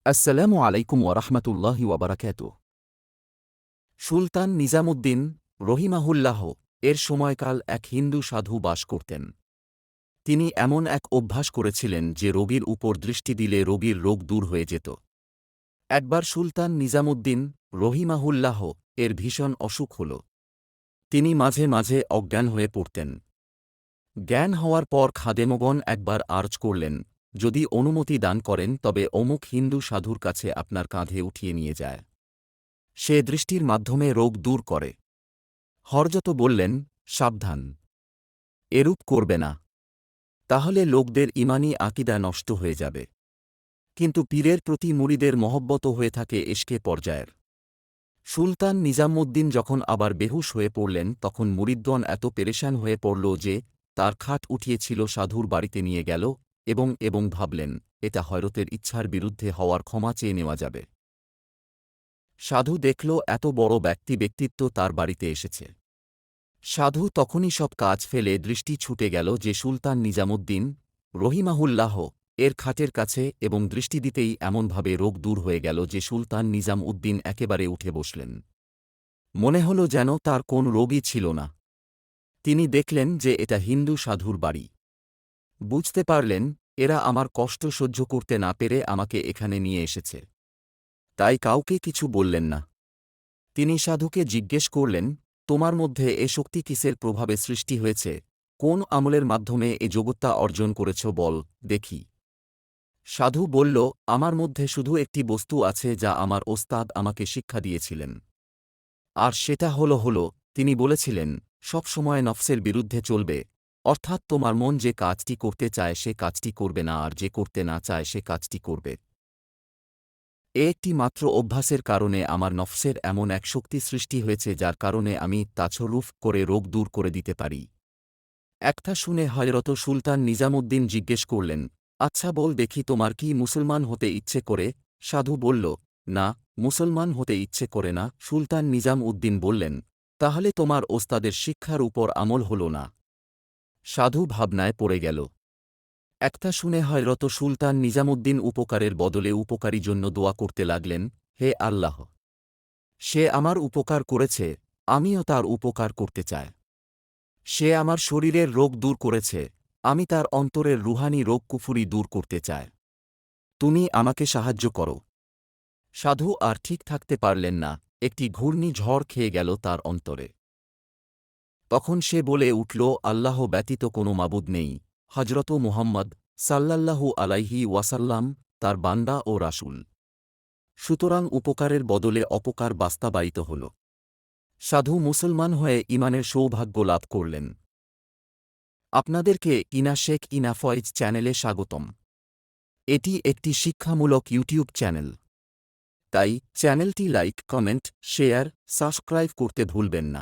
আসসালামু আলাইকুম ওয়ারাহমাতুল্লাহি ওয়াবারাকাতুহ। সুলতান নিজামুদ্দিন রহিমাহুল্লাহ এর সময়কাল এক হিন্দু সাধু বাস করতেন। তিনি এমন এক অভ্যাস করেছিলেন যে রোগীর উপর দৃষ্টি দিলে রোগীর রোগ দূর হয়ে যেত। একবার সুলতান নিজামুদ্দিন রহিমাহুল্লাহ এর ভীষণ অসুখ হল। তিনি মাঝে মাঝে অজ্ঞান হয়ে পড়তেন। জ্ঞান হওয়ার পর খাদেমগণ একবার আর্জ করলেন, যদি অনুমতি দান করেন তবে অমুক হিন্দু সাধুর কাছে আপনার কাঁধে উঠিয়ে নিয়ে যায়। সে দৃষ্টির মাধ্যমে রোগ দূর করে। হরজত বললেন, সাবধান, এরূপ করবে না, তাহলে লোকদের ঈমানী আকিদা নষ্ট হয়ে যাবে। কিন্তু পীরের প্রতি মুরিদের মহব্বত হয়ে থাকে এশকে পর্যায়ের। সুলতান নিজামুদ্দিন যখন আবার বেহুশ হয়ে পড়লেন তখন মুরিদগণ এত পেরেশান হয়ে পড়ল যে তার খাট উঠিয়েছিল সাধুর বাড়িতে নিয়ে গেল এবং ভাবলেন, এটা হয়রতের ইচ্ছার বিরুদ্ধে হওয়ার ক্ষমা চেয়ে নেওয়া যাবে। সাধু দেখল এত বড় ব্যক্তিত্ব তার বাড়িতে এসেছে। সাধু তখনই সব কাজ ফেলে দৃষ্টি ছুটে গেল যে সুলতান নিজামুদ্দিন রহিমাহুল্লাহ এর খাটের কাছে এবং দৃষ্টি দিতেই এমনভাবে রোগ দূর হয়ে গেল যে সুলতান নিজাম উদ্দিন একেবারে উঠে বসলেন। মনে হল যেন তার কোন রোগই ছিল না। তিনি দেখলেন যে এটা হিন্দু সাধুর বাড়ি। বুঝতে পারলেন, এরা আমার কষ্ট সহ্য করতে না পেরে আমাকে এখানে নিয়ে এসেছে। তাই কাউকে কিছু বললেন না। তিনি সাধুকে জিজ্ঞেস করলেন, তোমার মধ্যে এ শক্তি কিসের প্রভাবে সৃষ্টি হয়েছে? কোন আমলের মাধ্যমে এ যোগ্যতা অর্জন করেছ বল দেখি। সাধু বলল, আমার মধ্যে শুধু একটি বস্তু আছে যা আমার ওস্তাদ আমাকে শিক্ষা দিয়েছিলেন। আর সেটা হল তিনি বলেছিলেন, সব সময় নফসের বিরুদ্ধে চলবে, অর্থাৎ তোমার মন যে কাজটি করতে চায় সে কাজটি করবে না আর যে করতে না চায় সে কাজটি করবে। একটি মাত্র অভ্যাসের কারণে আমার নফসের এমন এক শক্তি সৃষ্টি হয়েছে যার কারণে আমি তাছরুফ করে রোগ দূর করে দিতে পারি। একটা শুনে হযরত সুলতান নিজামুদ্দিন জিজ্ঞেস করলেন, আচ্ছা বল দেখি তোমার কি মুসলমান হতে ইচ্ছে করে? সাধু বলল, না, মুসলমান হতে ইচ্ছে করে না। সুলতান নিজাম উদ্দিন বললেন, তাহলে তোমার ওস্তাদের শিক্ষার উপর আমল হল না। সাধু ভাবনায় পড়ে গেল। একটা শুনে হযরত সুলতান নিজামুদ্দিন উপকারের বদলে উপকারী জন্য দোয়া করতে লাগলেন, হে আল্লাহ! সে আমার উপকার করেছে, আমিও তার উপকার করতে চাই। সে আমার শরীরের রোগ দূর করেছে, আমি তার অন্তরের রুহানি রোগ কুফুরি দূর করতে চাই। তুমি আমাকে সাহায্য করো। সাধু আর ঠিক থাকতে পারলেন না, একটি ঘূর্ণি ঝড় খেয়ে গেল তার অন্তরে। তখন সে বলে উঠল, আল্লাহ ব্যতীত কোনো মাবুদ নেই, হযরত মুহাম্মদ সাল্লাল্লাহু আলাইহি ওয়াসাল্লাম তার বান্দা ও রাসূল। সুতরাং উপকারের বদলে অপকার বাস্তবায়িত হল। সাধু মুসলমান হয়ে ঈমানের সৌভাগ্য লাভ করলেন। আপনাদেরকে ইনা শেখ ইনা ফয়েজ চ্যানেলে স্বাগতম। এটি একটি শিক্ষামূলক ইউটিউব চ্যানেল। তাই চ্যানেলটি লাইক, কমেন্ট, শেয়ার, সাবস্ক্রাইব করতে ভুলবেন না।